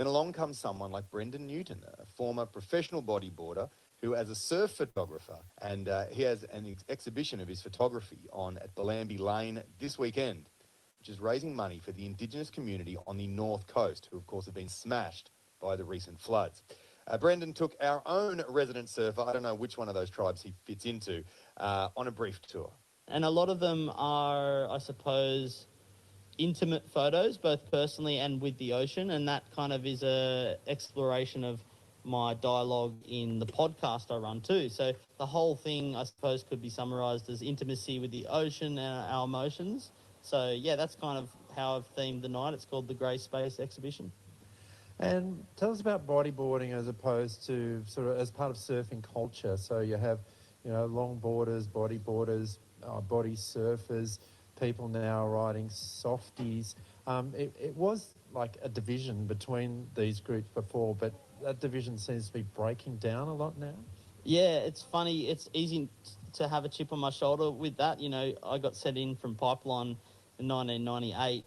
Then along comes someone like Brendan Newton, a former professional bodyboarder who, as a surf photographer, and he has an exhibition of his photography on at Bellambi Lane this weekend, which is raising money for the Indigenous community on the North Coast, who, of course, have been smashed by the recent floods. Brendan took our own resident surfer, I don't know which one of those tribes he fits into, on a brief tour. And a lot of them are, I suppose, intimate photos, both personally and with the ocean, and that kind of is a exploration of my dialogue in the podcast I run too. So the whole thing, I suppose, could be summarised as intimacy with the ocean and our emotions. So yeah, that's kind of how I've themed the night. It's called the Grey Space Exhibition. And tell us about bodyboarding as opposed to sort of as part of surfing culture. So you have, longboarders, bodyboarders, body surfers, people now riding softies. It was like a division between these groups before, but that division seems to be breaking down a lot now. Yeah, it's funny. It's easy to have a chip on my shoulder with that. I got sent in from Pipeline in 1998.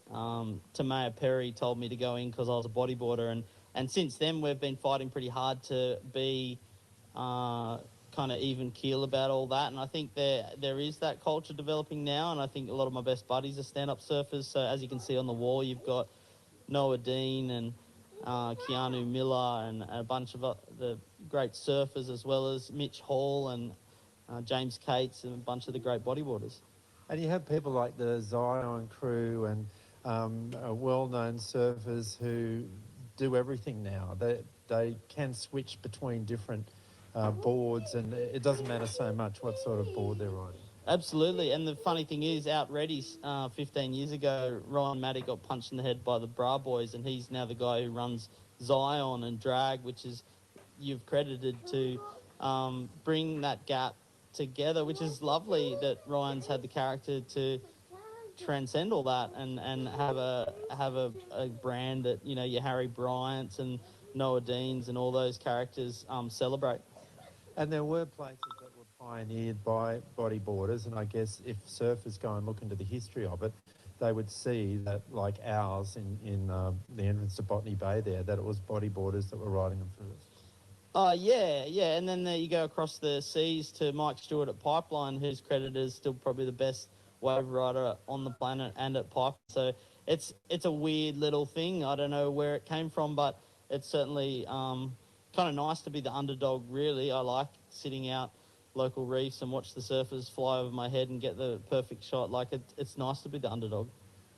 Tamaya Perry told me to go in because I was a bodyboarder, and since then we've been fighting pretty hard to be kind of even keel about all that. And I think there is that culture developing now, and I think a lot of my best buddies are stand-up surfers. So as you can see on the wall, you've got Noah Dean and Keanu Miller and a bunch of the great surfers, as well as Mitch Hall and James Cates and a bunch of the great bodyboarders. And you have people like the Zion crew and well-known surfers who do everything now. They can switch between different boards, and it doesn't matter so much what sort of board they're riding. Absolutely, and the funny thing is, out Reddy's 15 years ago, Ryan Matty got punched in the head by the Bra Boys, and he's now the guy who runs Zion and Drag, which is you've credited to bring that gap together, which is lovely that Ryan's had the character to transcend all that and have a brand that your Harry Bryants and Noah Deans and all those characters celebrate. And there were places that were pioneered by bodyboarders, and I guess if surfers go and look into the history of it, they would see that, like ours in the entrance to Botany Bay there, that it was bodyboarders that were riding them first. Yeah. And then there you go across the seas to Mike Stewart at Pipeline, who's credited as still probably the best wave rider on the planet and at Pipe. So it's a weird little thing. I don't know where it came from, but it's certainly kind of nice to be the underdog, really. I like sitting out local reefs and watch the surfers fly over my head and get the perfect shot. It's nice to be the underdog.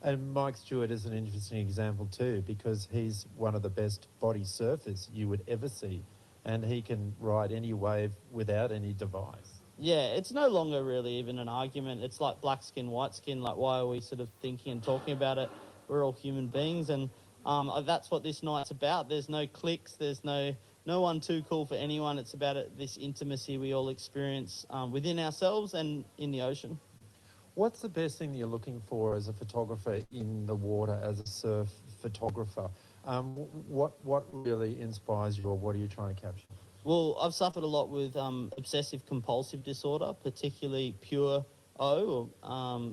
And Mike Stewart is an interesting example too, because he's one of the best body surfers you would ever see, and he can ride any wave without any device. Yeah, it's no longer really even an argument. It's like black skin, white skin. Like, why are we sort of thinking and talking about it? We're all human beings, and that's what this night's about. There's no cliques. There's no one too cool for anyone. It's about this intimacy we all experience within ourselves and in the ocean. What's the best thing you're looking for as a photographer in the water, as a surf photographer? What really inspires you, or what are you trying to capture? Well, I've suffered a lot with obsessive compulsive disorder, particularly pure O,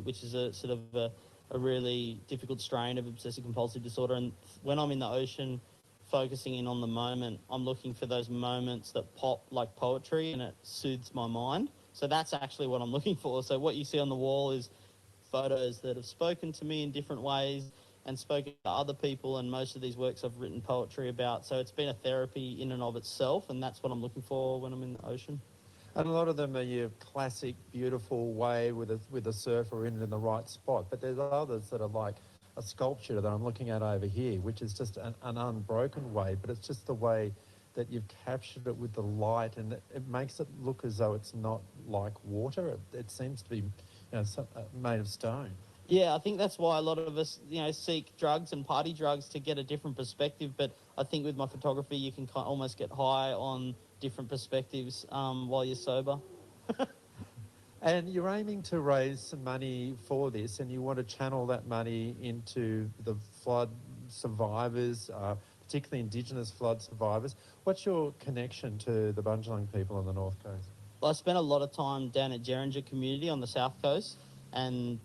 which is a sort of a really difficult strain of obsessive compulsive disorder. And when I'm in the ocean, focusing in on the moment, I'm looking for those moments that pop like poetry, and it soothes my mind. So that's actually what I'm looking for. So what you see on the wall is photos that have spoken to me in different ways and spoken to other people, and most of these works I've written poetry about. So it's been a therapy in and of itself, and that's what I'm looking for when I'm in the ocean. And a lot of them are your classic, beautiful wave with a surfer in the right spot. But there's others that are like a sculpture that I'm looking at over here, which is just an unbroken wave, but it's just the way that you've captured it with the light, and it makes it look as though it's not like water. It seems to be made of stone. Yeah, I think that's why a lot of us, seek drugs and party drugs to get a different perspective. But I think with my photography, you can almost get high on different perspectives while you're sober. And you're aiming to raise some money for this, and you want to channel that money into the flood survivors, particularly Indigenous flood survivors. What's your connection to the Bundjalung people on the North Coast? Well, I spent a lot of time down at Geringer community on the South Coast, and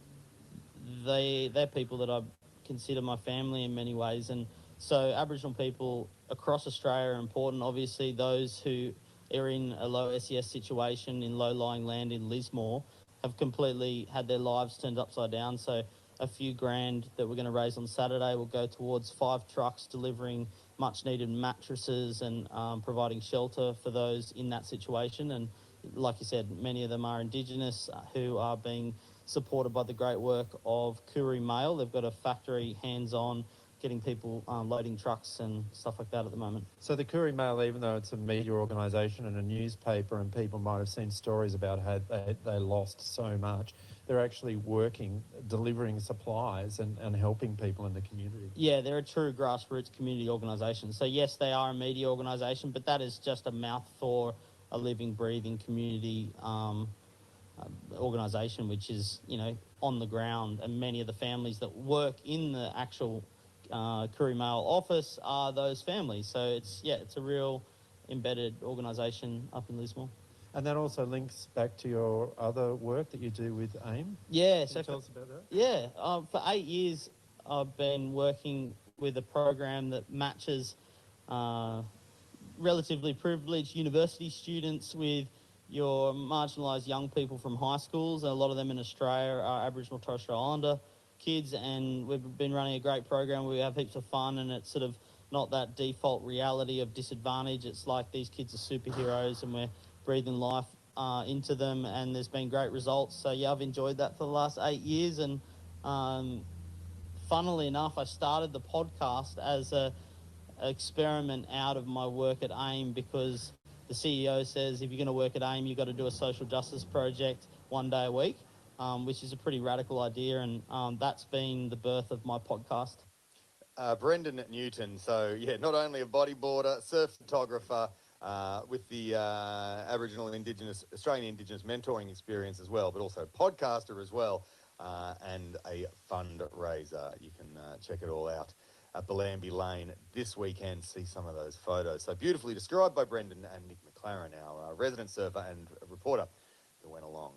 they're people that I consider my family in many ways. And So Aboriginal people across Australia are important. Obviously, those who are in a low SES situation in low-lying land in Lismore have completely had their lives turned upside down. So a few grand that we're going to raise on Saturday will go towards 5 trucks delivering much-needed mattresses and providing shelter for those in that situation. And like you said, many of them are Indigenous who are being supported by the great work of Kuru Mail. They've got a factory hands-on getting people loading trucks and stuff like that at the moment. So the Courier Mail, even though it's a media organisation and a newspaper, and people might have seen stories about how they lost so much, they're actually working, delivering supplies and helping people in the community. Yeah, they're a true grassroots community organisation. So yes, they are a media organisation, but that is just a mouth for a living, breathing community organisation, which is, you know, on the ground. And many of the families that work in the actual Courier Mail office are those families. So it's a real embedded organisation up in Lismore. And that also links back to your other work that you do with AIM. Yeah, Can you tell us about that? Yeah, for 8 years I've been working with a program that matches relatively privileged university students with your marginalised young people from high schools. A lot of them in Australia are Aboriginal Torres Strait Islander kids, and we've been running a great program. We have heaps of fun, and it's sort of not that default reality of disadvantage. It's like these kids are superheroes, and we're breathing life into them, and there's been great results. So yeah, I've enjoyed that for the last 8 years, and funnily enough, I started the podcast as a experiment out of my work at AIM, because the CEO says if you're going to work at AIM, you've got to do a social justice project 1 day a week, which is a pretty radical idea, and that's been the birth of my podcast. Brendan Newton, so yeah, not only a bodyboarder, surf photographer, with the Aboriginal Indigenous, Australian Indigenous mentoring experience as well, but also podcaster as well, and a fundraiser. You can check it all out at Bellambi Lane this weekend, see some of those photos. So beautifully described by Brendan and Nick McLaren, our resident surfer and reporter who went along.